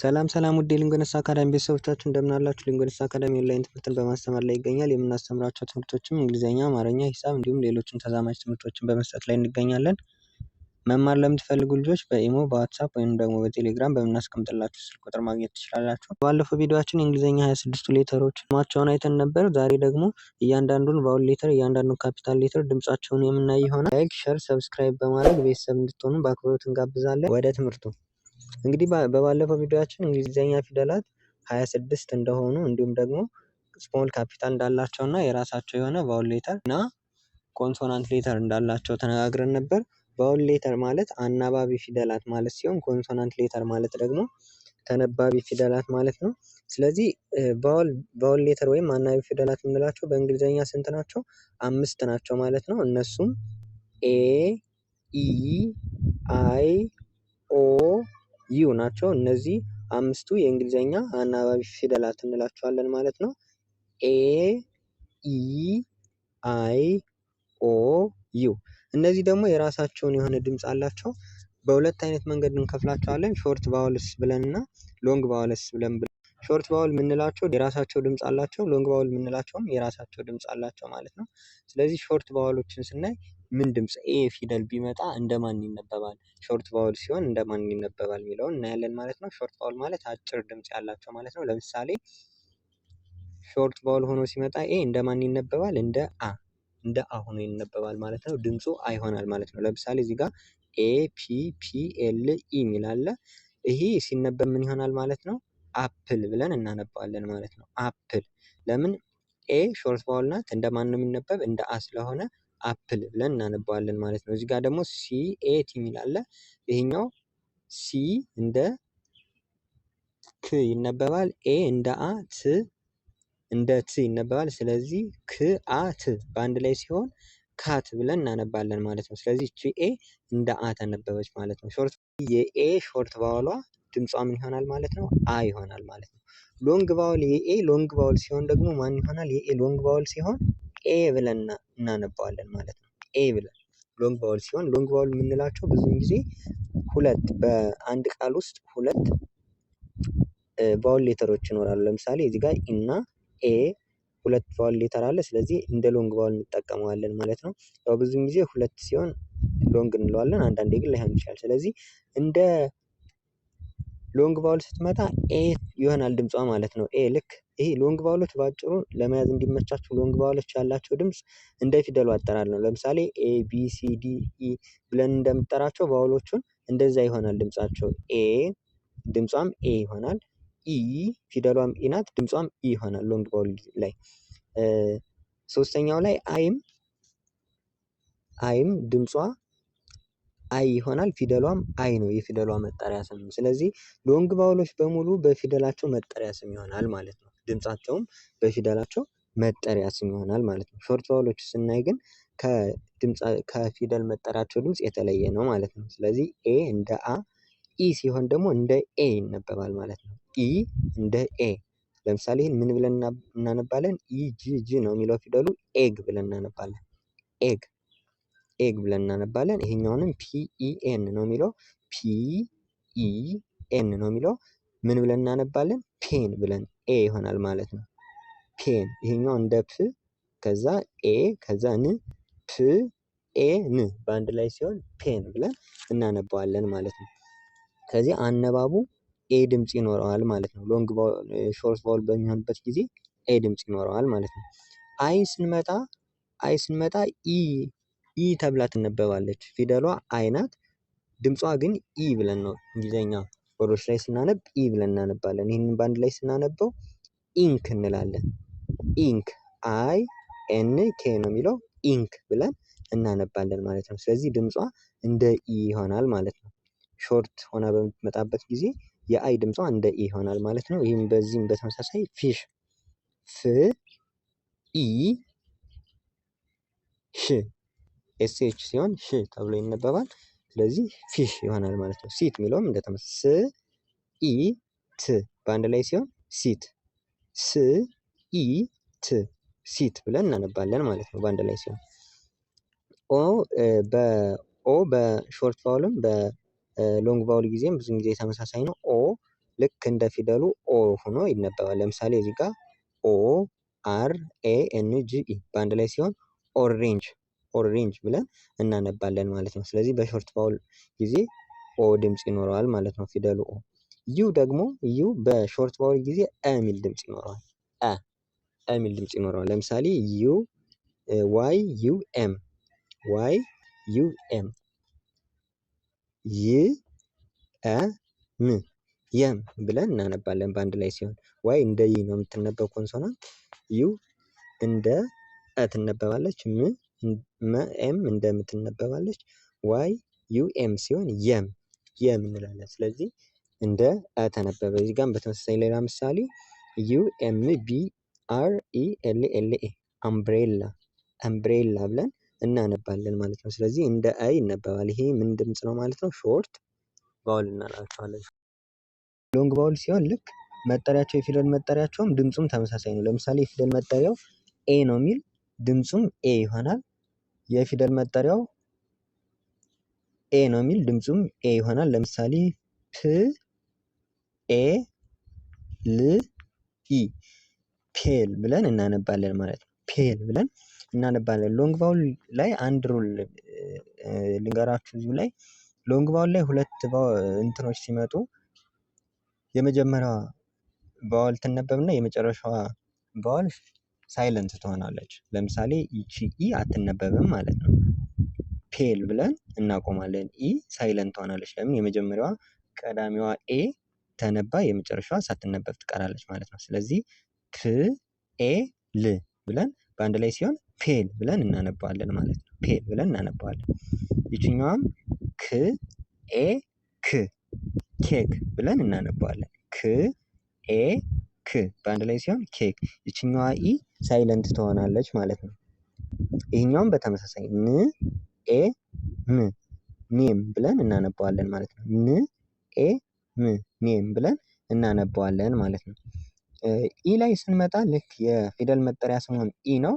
ሰላም ውድ የሊንጎነስ አካዳሚ ቤተሰቦቻችን እንደምን አላችሁ? ሊንጎነስ አካዳሚ ኦንላይን ትምህርትን በማስተማር ላይ ይገኛል። የምናስተምራቸው ትምህርቶችም እንግሊዝኛ፣ አማርኛ፣ ሂሳብ እንዲሁም ሌሎችን ተዛማጅ ትምህርቶችን በመስጠት ላይ እንገኛለን። መማር ለምትፈልጉ ልጆች በኢሞ፣ በዋትሳፕ ወይም ደግሞ በቴሌግራም በምናስቀምጥላችሁ ስልክ ቁጥር ማግኘት ትችላላችሁ። ባለፈው ቪዲዮአችን የእንግሊዝኛ 26ቱ ሌተሮች ስማቸውን አይተን ነበር። ዛሬ ደግሞ እያንዳንዱን ቫውል ሌተር፣ እያንዳንዱን ካፒታል ሌተር ድምጻቸውን የምናይ ይሆናል። ላይክ፣ ሼር፣ ሰብስክራይብ በማድረግ ቤተሰብ እንድትሆኑ በአክብሮት እንጋብዛለን። ወደ ትምህርቱ እንግዲህ በባለፈው ቪዲዮአችን እንግሊዝኛ ፊደላት 26 እንደሆኑ እንዲሁም ደግሞ ስሞል ካፒታል እንዳላቸው እና የራሳቸው የሆነ ቫውል ሌተር እና ኮንሶናንት ሌተር እንዳላቸው ተነጋግረን ነበር። ቫውል ሌተር ማለት አናባቢ ፊደላት ማለት ሲሆን ኮንሶናንት ሌተር ማለት ደግሞ ተነባቢ ፊደላት ማለት ነው። ስለዚህ ቫውል ሌተር ወይም አናባቢ ፊደላት የምንላቸው በእንግሊዝኛ ስንት ናቸው? 5 ናቸው ማለት ነው። እነሱም ኤ፣ ኢ፣ አይ፣ ኦ፣ ዩ ናቸው። እነዚህ 5ቱ የእንግሊዝኛ አናባቢ ፊደላት እንላቸዋለን ማለት ነው። ኤ፣ ኢ፣ አይ፣ ኦ፣ ዩ። እነዚህ ደግሞ የራሳቸውን የሆነ ድምጽ አላቸው። በሁለት አይነት መንገድ እንከፍላቸዋለን። ሾርት ቫውልስ ብለን እና ሎንግ ቫውልስ ብለን። ሾርት ቫውል የምንላቸው የራሳቸው ድምጽ አላቸው። ሎንግ ቫውል የምንላቸውም የራሳቸው ድምጽ አላቸው ማለት ነው። ስለዚህ ሾርት ቫውሎችን ስናይ ምን ድምጽ ኤ ፊደል ቢመጣ እንደማን ይነበባል፣ ሾርት ቫውል ሲሆን እንደማን ይነበባል የሚለውን እናያለን ማለት ነው። ሾርት ቫውል ማለት አጭር ድምጽ ያላቸው ማለት ነው። ለምሳሌ ሾርት ቫውል ሆኖ ሲመጣ ኤ እንደማን ይነበባል? እንደ አ ሆኖ ይነበባል ማለት ነው። ድምጹ አ ይሆናል ማለት ነው። ለምሳሌ እዚህ ጋር ኤ ፒ ፒ ኤል ኢ የሚል አለ። ይሄ ሲነበብ ምን ይሆናል ማለት ነው? አፕል ብለን እናነባዋለን ማለት ነው። አፕል። ለምን? ኤ ሾርት ቫውል ናት። እንደማን ነው የሚነበብ? እንደ አ ስለሆነ አፕል ብለን እናነባዋለን ማለት ነው። እዚህ ጋር ደግሞ ሲ ኤ ቲ የሚል አለ። ይሄኛው ሲ እንደ ክ ይነበባል። ኤ እንደ አ፣ ት እንደ ት ይነበባል። ስለዚህ ክ አ ት በአንድ ላይ ሲሆን ካት ብለን እናነባለን ማለት ነው። ስለዚህ እቺ ኤ እንደ አ ተነበበች ማለት ነው። የኤ ሾርት ቫውሏ ድምጿ ምን ይሆናል ማለት ነው? አ ይሆናል ማለት ነው። ሎንግ ቫውል የኤ ሎንግ ቫውል ሲሆን ደግሞ ማን ይሆናል? የኤ ሎንግ ቫውል ሲሆን ኤ ብለን እናነባዋለን ማለት ነው። ኤ ብለን ሎንግ ቫውል ሲሆን ሎንግ ቫውል የምንላቸው ብዙውን ጊዜ ሁለት በአንድ ቃል ውስጥ ሁለት ቫውል ሌተሮች ይኖራሉ። ለምሳሌ እዚህ ጋር እና ኤ ሁለት ቫውል ሌተር አለ። ስለዚህ እንደ ሎንግ ቫውል እንጠቀመዋለን ማለት ነው። ያው ብዙውን ጊዜ ሁለት ሲሆን ሎንግ እንለዋለን፣ አንዳንዴ ግን ላይሆን ይችላል። ስለዚህ እንደ ሎንግ ቫውል ስትመጣ ኤ ይሆናል ድምጿ ማለት ነው። ኤ ልክ ይሄ ሎንግ ቫውሎች ባጭሩ ለመያዝ እንዲመቻችሁ ሎንግ ቫውሎች ያላቸው ድምጽ እንደ ፊደሉ አጠራር ነው። ለምሳሌ ኤ ቢ ሲ ዲ ኢ ብለን እንደምጠራቸው ቫውሎቹን እንደዛ ይሆናል ድምጻቸው። ኤ ድምጿም ኤ ይሆናል። ኢ ፊደሏም ኢ ናት፣ ድምጿም ኢ ይሆናል ሎንግ ቫውል ላይ። ሶስተኛው ላይ አይም ድምጿ አይ ይሆናል። ፊደሏም አይ ነው፣ የፊደሏ መጠሪያ ስም። ስለዚህ ሎንግ ቫውሎች በሙሉ በፊደላቸው መጠሪያ ስም ይሆናል ማለት ነው። ድምጻቸውም በፊደላቸው መጠሪያ ስም ይሆናል ማለት ነው። ሾርት ቫውሎች ስናይ ግን ከፊደል መጠሪያቸው ድምጽ የተለየ ነው ማለት ነው። ስለዚህ ኤ እንደ አ፣ ኢ ሲሆን ደግሞ እንደ ኤ ይነበባል ማለት ነው። ኢ እንደ ኤ። ለምሳሌ ይህን ምን ብለን እናነባለን? ኢ ጂ ጂ ነው የሚለው ፊደሉ። ኤግ ብለን እናነባለን። ኤግ ብለን እናነባለን። ይሄኛውንም ፒ ኢ ኤን ነው የሚለው። ፒ ኢ ኤን ነው የሚለው። ምን ብለን እናነባለን? ፔን ብለን ኤ ይሆናል ማለት ነው። ፔን። ይሄኛው እንደ ፕ ከዛ ኤ ከዛ ን ፕ ኤ ን በአንድ ላይ ሲሆን ፔን ብለን እናነባዋለን ማለት ነው። ከዚህ አነባቡ ኤ ድምጽ ይኖረዋል ማለት ነው። ሾርት ቫውል በሚሆንበት ጊዜ ኤ ድምጽ ይኖረዋል ማለት ነው። አይ ስንመጣ ኢ ተብላ ትነበባለች። ፊደሏ አይ ናት። ድምጿ ግን ኢ ብለን ነው እንግሊዝኛ ወርዶች ላይ ስናነብ ኢ ብለን እናነባለን። ይህንን በአንድ ላይ ስናነበው ኢንክ እንላለን። ኢንክ አይ ኤን ኬ ነው የሚለው። ኢንክ ብለን እናነባለን ማለት ነው። ስለዚህ ድምጿ እንደ ኢ ይሆናል ማለት ነው። ሾርት ሆና በምትመጣበት ጊዜ የአይ ድምጿ እንደ ኢ ይሆናል ማለት ነው። ይህም በዚህም በተመሳሳይ ፊሽ ፍ ኢ ሽ ኤስኤች ሲሆን ሽ ተብሎ ይነበባል። ስለዚህ ፊሽ ይሆናል ማለት ነው። ሲት የሚለውም እንደተመሳሳይ ስ ኢ ት በአንድ ላይ ሲሆን ሲት፣ ስ ኢ ት ሲት ብለን እናነባለን ማለት ነው በአንድ ላይ ሲሆን። ኦ በሾርት ቫውልም በሎንግ ቫውል ጊዜም ብዙ ጊዜ ተመሳሳይ ነው። ኦ ልክ እንደ ፊደሉ ኦ ሆኖ ይነበባል። ለምሳሌ እዚህ ጋር ኦ አር ኤ ኤን ጂ ኢ በአንድ ላይ ሲሆን ኦሬንጅ ኦሬንጅ ብለን እናነባለን ማለት ነው። ስለዚህ በሾርት ቫውል ጊዜ ኦ ድምፅ ይኖረዋል ማለት ነው ፊደሉ ኦ። ዩ ደግሞ ዩ በሾርት ቫውል ጊዜ አ የሚል ድምፅ ይኖረዋል። አ የሚል ድምፅ ይኖረዋል። ለምሳሌ ዩ ዋይ ዩ ኤም ዋይ ዩ ኤም ይ አ ም የም ብለን እናነባለን በአንድ ላይ ሲሆን ዋይ እንደ ይ ነው የምትነበብ ኮንሶናንት። ዩ እንደ አ ትነበባለች። ኤም እንደምትነበባለች። ዋይ ዩ ኤም ሲሆን የም እንላለን። ስለዚህ እንደ አ ተነበበ። እዚህ ጋርም በተመሳሳይ ሌላ ምሳሌ ዩ ኤም ቢ አር ኢ ኤል ኤል ኤ አምብሬላ ብለን እናነባለን ማለት ነው። ስለዚህ እንደ አ ይነበባል። ይሄ ምን ድምፅ ነው ማለት ነው? ሾርት ቫውል እናላቸዋለን። ሎንግ ቫውል ሲሆን ልክ መጠሪያቸው የፊደል መጠሪያቸውም ድምፁም ተመሳሳይ ነው። ለምሳሌ የፊደል መጠሪያው ኤ ነው የሚል ድምፁም ኤ ይሆናል። የፊደል መጠሪያው ኤ ነው የሚል ድምፁም ኤ ይሆናል። ለምሳሌ ፕ ኤ ል ኢ ፔል ብለን እናነባለን ማለት ነው። ፔል ብለን እናነባለን። ሎንግ ቫውል ላይ አንድ ሩል ልንገራችሁ እዚሁ ላይ ሎንግ ቫውል ላይ ሁለት እንትኖች ሲመጡ የመጀመሪያዋ ቫውል ትነበብና የመጨረሻዋ ቫውል ሳይለንት ትሆናለች። ለምሳሌ ይቺ ኢ አትነበብም ማለት ነው። ፔል ብለን እናቆማለን። ኢ ሳይለንት ትሆናለች። ለምን? የመጀመሪያዋ ቀዳሚዋ ኤ ተነባ የመጨረሻዋ ሳትነበብ ትቀራለች ማለት ነው። ስለዚህ ፕ ኤ ል ብለን በአንድ ላይ ሲሆን ፔል ብለን እናነባዋለን ማለት ነው። ፔል ብለን እናነባዋለን። ይችኛዋም ክ ኤ ክ ኬክ ብለን እናነባዋለን። ክ ኤ ክ በአንድ ላይ ሲሆን ኬክ። ይችኛዋ ኢ ሳይለንት ትሆናለች ማለት ነው። ይህኛውም በተመሳሳይ ን ኤ ም ኔም ብለን እናነባዋለን ማለት ነው። ን ኤ ም ኔም ብለን እናነባዋለን ማለት ነው። ኢ ላይ ስንመጣ ልክ የፊደል መጠሪያ ስሟም ኢ ነው።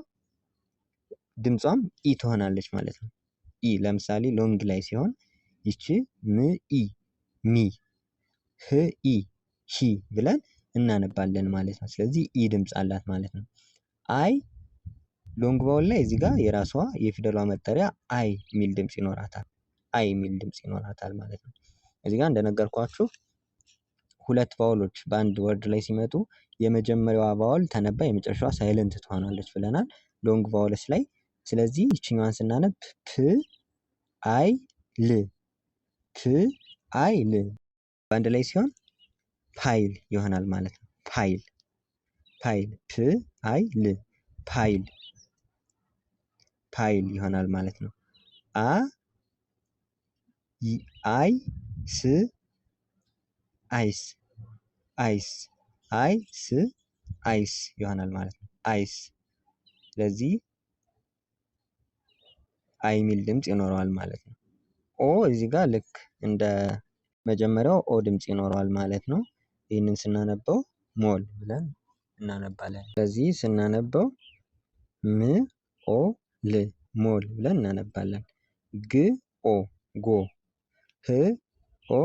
ድምጿም ኢ ትሆናለች ማለት ነው። ኢ ለምሳሌ ሎንግ ላይ ሲሆን ይቺ ም ኢ ሚ ህ ኢ ሂ ብለን እናነባለን ማለት ነው። ስለዚህ ኢ ድምፅ አላት ማለት ነው። አይ ሎንግ ቫውል ላይ እዚህ ጋር የራሷ የፊደሏ መጠሪያ አይ የሚል ድምፅ ይኖራታል። አይ የሚል ድምፅ ይኖራታል ማለት ነው። እዚህ ጋር እንደነገርኳችሁ ሁለት ቫውሎች በአንድ ወርድ ላይ ሲመጡ የመጀመሪያዋ ቫውል ተነባ የመጨረሻዋ ሳይለንት ትሆናለች ብለናል ሎንግ ቫውልስ ላይ። ስለዚህ ይችኛዋን ስናነብ ፕ አይ ል ፕ አይ ል በአንድ ላይ ሲሆን ፓይል ይሆናል ማለት ነው። ፓይል ፕ አይ ል ፓይል ይሆናል ማለት ነው። አይ ስ አይስ አይስ ይሆናል ማለት ነው። አይስ። ስለዚህ አይ የሚል ድምፅ ይኖረዋል ማለት ነው። ኦ እዚህ ጋር ልክ እንደ መጀመሪያው ኦ ድምፅ ይኖረዋል ማለት ነው። ይህንን ስናነበው ሞል ብለን እናነባለን። ስለዚህ ስናነበው ም ኦ ል ሞል ብለን እናነባለን። ግ ኦ ጎ ህ ኦ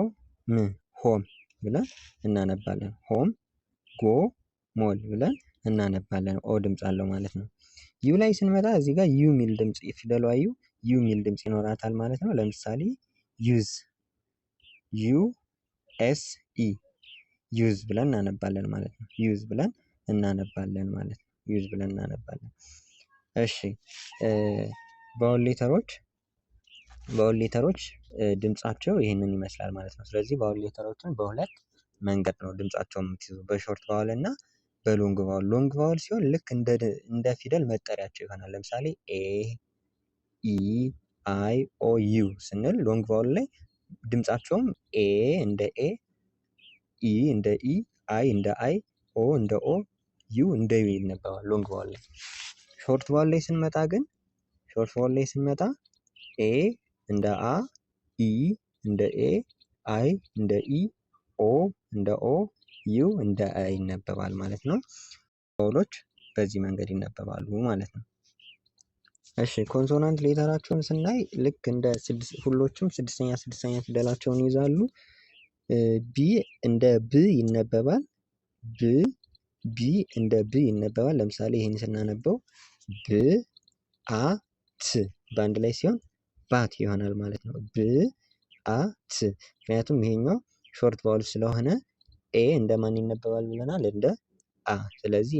ም ሆም ብለን እናነባለን። ሆም ጎ ሞል ብለን እናነባለን። ኦ ድምፅ አለው ማለት ነው። ዩ ላይ ስንመጣ እዚህ ጋር ዩ ሚል ድምፅ ፊደሏ ዩ ሚል ድምፅ ይኖራታል ማለት ነው። ለምሳሌ ዩዝ ዩ ኤስ ኢ ዩዝ ብለን እናነባለን ማለት ነው። ዩዝ ብለን እናነባለን ማለት ነው። ዩዝ ብለን እናነባለን። እሺ ቫውል ሌተሮች ድምጻቸው ይህንን ይመስላል ማለት ነው። ስለዚህ ቫውል ሌተሮችን በሁለት መንገድ ነው ድምጻቸው የምትይዙ፣ በሾርት ቫውል እና በሎንግ ቫውል። ሎንግ ቫውል ሲሆን ልክ እንደ ፊደል መጠሪያቸው ይሆናል። ለምሳሌ ኤ ኢ አይ ኦ ዩ ስንል ሎንግ ቫውል ላይ ድምጻቸውም ኤ እንደ ኤ፣ ኢ እንደ ኢ፣ አይ እንደ አይ፣ ኦ እንደ ኦ፣ ዩ እንደ ዩ ይነበባል ሎንግ ቫውል ላይ። ሾርት ቫውል ላይ ስንመጣ ኤ እንደ አ፣ ኢ እንደ ኤ፣ አይ እንደ ኢ፣ ኦ እንደ ኦ፣ ዩ እንደ አ ይነበባል ማለት ነው። ቫውሎች በዚህ መንገድ ይነበባሉ ማለት ነው። እሺ ኮንሶናንት ሌተራቸውን ስናይ ልክ እንደ ሁሎችም ስድስተኛ ፊደላቸውን ይይዛሉ። ቢ እንደ ብ ይነበባል። ቢ እንደ ብ ይነበባል። ለምሳሌ ይህን ስናነበው ት በአንድ ላይ ሲሆን ባት ይሆናል ማለት ነው። ት ምክንያቱም ይሄኛው ሾርት ቫውል ስለሆነ ኤ እንደማን ይነበባል ብለናል? እንደ አ። ስለዚህ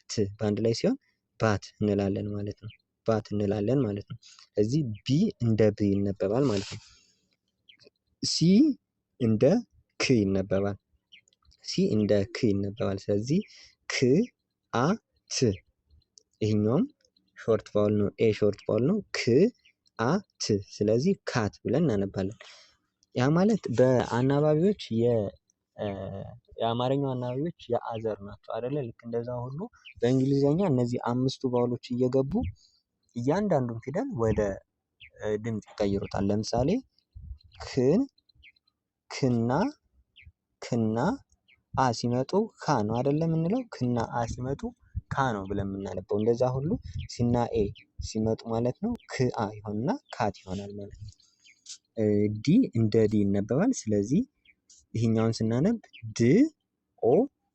ት በአንድ ላይ ሲሆን ባት እንላለን ማለት ነው። ባት እንላለን ማለት ነው። እዚህ ቢ እንደ ብ ይነበባል ማለት ነው። ሲ እንደ ክ ይነበባል። ሲ እንደ ክ ይነበባል። ስለዚህ ት ይሄኛውም ሾርት ቫውል ነው። ኤ ሾርት ቫውል ነው። ት ስለዚህ ካት ብለን እናነባለን። ያ ማለት በአናባቢዎች የአማርኛው አናባቢዎች የአዘር ናቸው አይደለ? ልክ እንደዛ ሁሉ በእንግሊዘኛ እነዚህ አምስቱ ቫውሎች እየገቡ እያንዳንዱን ፊደል ወደ ድምፅ ይቀይሩታል። ለምሳሌ ክና አ ሲመጡ ካ ነው አይደለም የምንለው? ክና አ ሲመጡ ካ ነው ብለን የምናነበው። እንደዛ ሁሉ ሲና ኤ ሲመጡ ማለት ነው ክአ ይሆንና ካት ይሆናል ማለት ነው። ዲ እንደ ዲ ይነበባል። ስለዚህ ይሄኛውን ስናነብ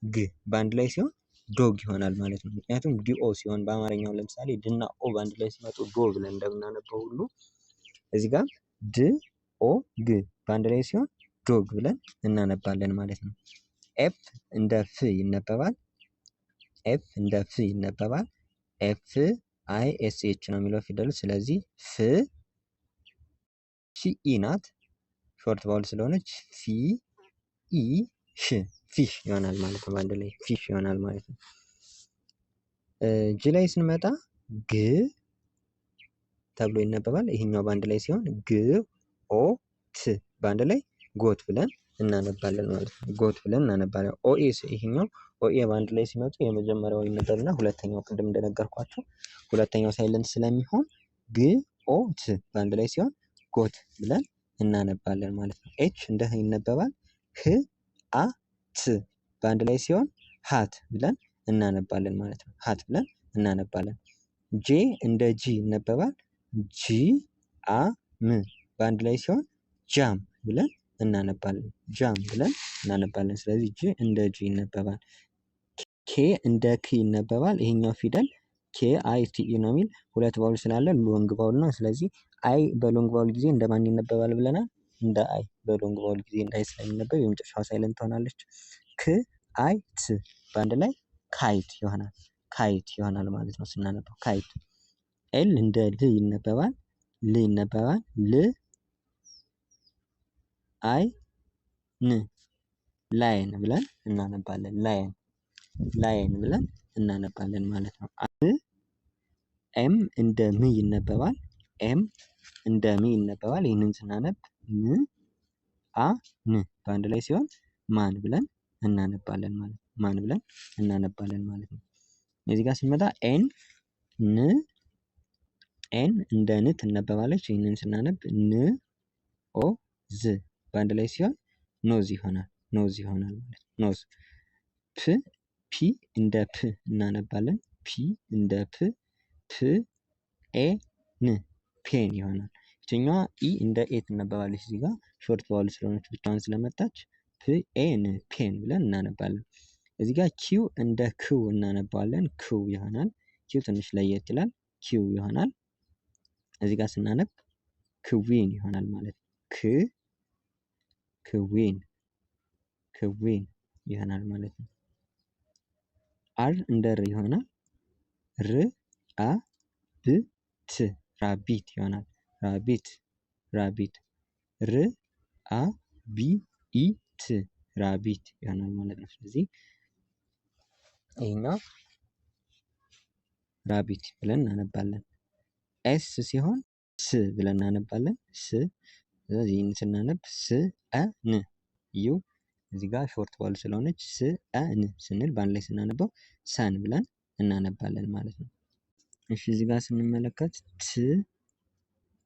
ግ በአንድ ላይ ሲሆን ዶግ ይሆናል ማለት ነው። ምክንያቱም ዲኦ ሲሆን በአማርኛው ለምሳሌ ድና ኦ በአንድ ላይ ሲመጡ ዶ ብለን እንደምናነበው ሁሉ እዚህ ጋር ግ በአንድ ላይ ሲሆን ዶግ ብለን እናነባለን ማለት ነው። ኤፍ እንደ ፍ ይነበባል። ኤፍ እንደ ፍ ይነበባል። FISH ነው የሚለው ፊደሉ። ስለዚህ ኢ ናት። ሾርት ቫውል ስለሆነች ፊሽ ይሆናል ማለት ነው። በአንድ ላይ ፊሽ ይሆናል ማለት ነው። ጅ ላይ ስንመጣ ግ ተብሎ ይነበባል። ይሄኛው በአንድ ላይ ሲሆን ት በአንድ ላይ ጎት ብለን እናነባለን ማለት ነው። ጎት ብለን እናነባለን። ይሄኛው ኦኤ በአንድ ላይ ሲመጡ የመጀመሪያው ይነበብና ሁለተኛው ቅድም እንደነገርኳቸው ሁለተኛው ሳይለንት ስለሚሆን ት በአንድ ላይ ሲሆን ጎት ብለን እናነባለን ማለት ነው። ኤች እንደ ይነበባል። ት በአንድ ላይ ሲሆን ሃት ብለን እናነባለን ማለት ነው። ሃት ብለን እናነባለን። ጄ እንደ ጂ ይነበባል። ም በአንድ ላይ ሲሆን ጃም ብለን እናነባለን። ጃም ብለን እናነባለን። ስለዚህ ጂ እንደ ጂ ይነበባል። ኬ እንደ ክ ይነበባል። ይሄኛው ፊደል KITE ነው የሚል ሁለት ቫውል ስላለ ሎንግ ቫውል ነው። ስለዚህ አይ በሎንግ ቫውል ጊዜ እንደማን ይነበባል ብለናል? እንደ አይ። በሎንግ ቫውል ጊዜ እንደ አይ ስለሚነበብ የመጨረሻው ሳይለንት ትሆናለች። ት በአንድ ላይ ካይት ይሆናል። ካይት ይሆናል ማለት ነው ስናነበው ካይት። ኤል እንደ ል ይነበባል። ላይን ብለን እናነባለን። ላይን ብለን እናነባለን ማለት ነው። ኤም እንደ ም ይነበባል። ኤም እንደ ም ይነበባል። ይህንን ስናነብ በአንድ ላይ ሲሆን ማን ብለን እናነባለን ማለት ነው። ማን ብለን እናነባለን ማለት ነው። እዚህ ጋር ስንመጣ ኤን እንደ ን ትነበባለች። ይህንን ስናነብ በአንድ ላይ ሲሆን ኖዝ ይሆናል። ኖዝ ይሆናል ማለት ነው። ኖዝ። ፒ እንደ ፕ እናነባለን። ፒ እንደ ፔን ይሆናል። ይችኛዋ ኢ እንደ ኤ ትነበባለች። እዚህ ጋር ሾርት ቫውል ስለሆነች ብቻዋን ስለመጣች ፔን ብለን እናነባለን። እዚህ ጋር ኪው እንደ ክው እናነባለን። ክው ይሆናል። ኪው ትንሽ ለየት ይላል። ኪው ይሆናል። እዚህ ጋር ስናነብ ክዊን ይሆናል ማለት ነው። ክዊን ይሆናል ማለት ነው። አር እንደ ር ይሆናል። ራቢት ይሆናል። ራቢት ራቢት ይሆናል ማለት ነው። ስለዚህ ይሄኛው ራቢት ብለን እናነባለን። ኤስ ሲሆን ስ ብለን እናነባለን። ስለዚህ ይህን ስናነብ እዚህ ጋር ሾርት ቫውል ስለሆነች ስንል በአንድ ላይ ስናነበው ሰን ብለን እናነባለን ማለት ነው። እሺ እዚህ ጋር ስንመለከት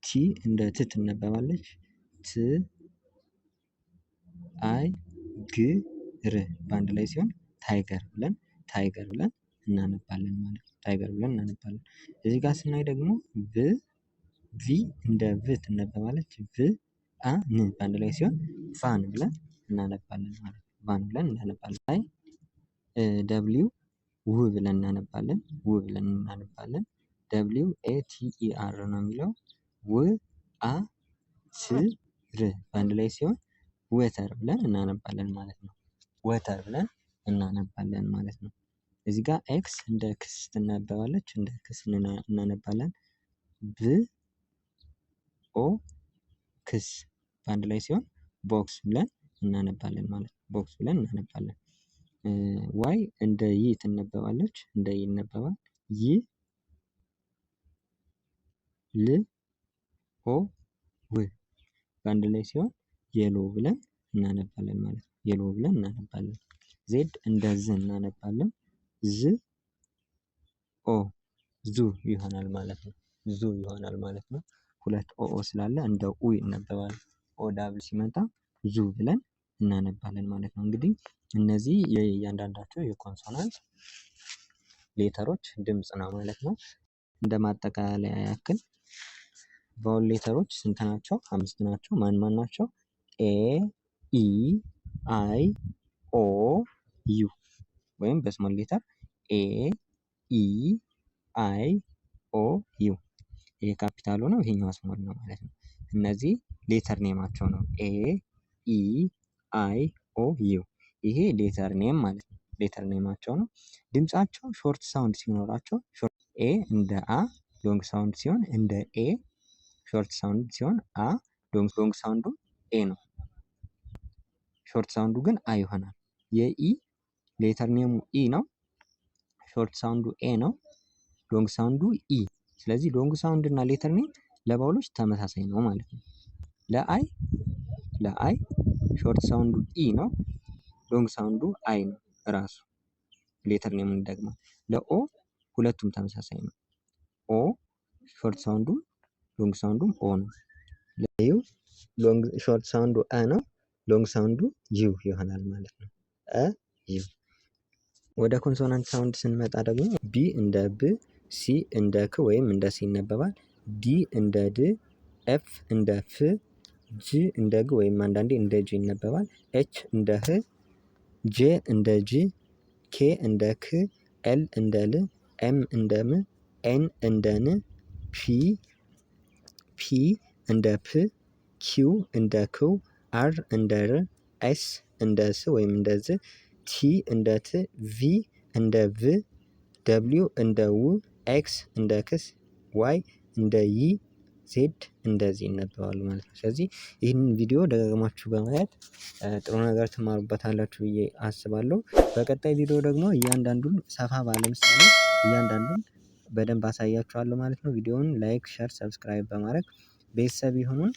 ቲ እንደ ት ትነበባለች። በአንድ ላይ ሲሆን ታይገር ብለን እናነባለን ማለት ነው። ታይገር ብለን እናነባለን። እዚህ ጋር ስናይ ደግሞ ቪ እንደ ቭ ትነበባለች። ን በአንድ ላይ ሲሆን ፋን ብለን እናነባለን ማለት ነው። ፋን ብለን እናነባለን። አይ ደብሊው ው ብለን እናነባለን። ው ብለን እናነባለን። ደብሊው ኤ ቲ ኢ አር ነው የሚለው። ው አ ስ ር በአንድ ላይ ሲሆን ወተር ብለን እናነባለን ማለት ነው። ወተር ብለን እናነባለን ማለት ነው። እዚህ ጋር ኤክስ እንደ ክስ ትነበባለች። እንደ ክስ እናነባለን። ብ ኦ ክስ በአንድ ላይ ሲሆን ቦክስ ብለን እናነባለን ማለት ነው። ቦክስ ብለን እናነባለን። ዋይ እንደ ይ ትነበባለች። እንደ ይ ይነበባል። ይ ል ኦ ው በአንድ ላይ ሲሆን የሎ ብለን እናነባለን ማለት ነው። የሎ ብለን እናነባለን። ዜድ እንደ ዝ እናነባለን። ዝ ኦ ዙ ይሆናል ማለት ነው። ዙ ይሆናል ማለት ነው። ሁለት ኦ ስላለ እንደ ኡ ይነበባል። ኦ ዳብል ሲመጣ ዙ ብለን እናነባለን ማለት ነው። እንግዲህ እነዚህ የእያንዳንዳቸው የኮንሶናንት ሌተሮች ድምጽ ነው ማለት ነው። እንደ ማጠቃለያ ያክል ቫውል ሌተሮች ስንት ናቸው? 5 ናቸው። ማን ማን ናቸው? ኤ ኢ አይ ኦ ዩ ወይም በስሞል ሌተር ኤ ኢ አይ ኦ ዩ። ይሄ ካፒታሉ ነው፣ ይሄኛው ስሞል ነው ማለት ነው። እነዚህ ሌተር ኔማቸው ነው። ኤ ኢ አይ ኦ ዩ። ይሄ ሌተር ኔም ማለት ነው። ሌተር ኔማቸው ነው። ድምጻቸው ሾርት ሳውንድ ሲኖራቸው ኤ እንደ አ ሎንግ ሳውንድ ሲሆን እንደ ኤ፣ ሾርት ሳውንድ ሲሆን አ፣ ሎንግ ሳውንዱ ኤ ነው። ሾርት ሳውንዱ ግን አ ይሆናል። የኢ ሌተር ኔሙ ኢ ነው። ሾርት ሳውንዱ ኤ ነው። ሎንግ ሳውንዱ ኢ። ስለዚህ ሎንግ ሳውንድ እና ሌተር ኔም ለቫውሎች ተመሳሳይ ነው ማለት ነው። ለአይ ሾርት ሳውንዱ ኢ ነው። ሎንግ ሳውንዱ አይ ነው ራሱ ሌተር ኔሙን ይደግማል። ለኦ ሁለቱም ተመሳሳይ ነው። ኦ ሾርት ሳውንዱ ሎንግ ሳውንዱም ኦ ነው። ለዩ ሾርት ሳውንዱ አ ነው። ሎንግ ሳውንዱ ዩ ይሆናል ማለት ነው። ዩ። ወደ ኮንሶናንት ሳውንድ ስንመጣ ደግሞ ቢ እንደ ብ፣ ሲ እንደ ክ ወይም እንደ ሲ ይነበባል። ዲ እንደ ድ፣ ኤፍ እንደ ፍ፣ ጂ እንደ ግ ወይም አንዳንዴ እንደ ጂ ይነበባል። ኤች እንደ ህ፣ ጄ እንደ ጂ፣ ኬ እንደ ክ፣ ኤል እንደ ል፣ ኤም እንደ ም፣ ኤን እንደ ን፣ ፒ እንደ ፕ፣ ኪው እንደ ክው፣ አር እንደ ር፣ ኤስ እንደ ስ ወይም እንደ ዝ፣ ቲ እንደ ት፣ ቪ እንደ ቭ፣ ደብሊው እንደ ው፣ ኤክስ እንደ ክስ፣ ዋይ እንደ ይ፣ ዜድ እንደዚህ ይነበባሉ ማለት ነው። ስለዚህ ይህንን ቪዲዮ ደጋግማችሁ በማየት ጥሩ ነገር ትማሩበታላችሁ ብዬ አስባለሁ። በቀጣይ ቪዲዮ ደግሞ እያንዳንዱን ሰፋ ባለ ምሳሌ እያንዳንዱን በደንብ አሳያችኋለሁ ማለት ነው። ቪዲዮውን ላይክ፣ ሸር፣ ሰብስክራይብ በማድረግ ቤተሰብ ይሁኑን።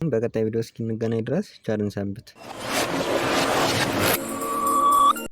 በቀጣይ ቪዲዮ እስኪንገናኝ ድረስ ቸር እንሰንብት።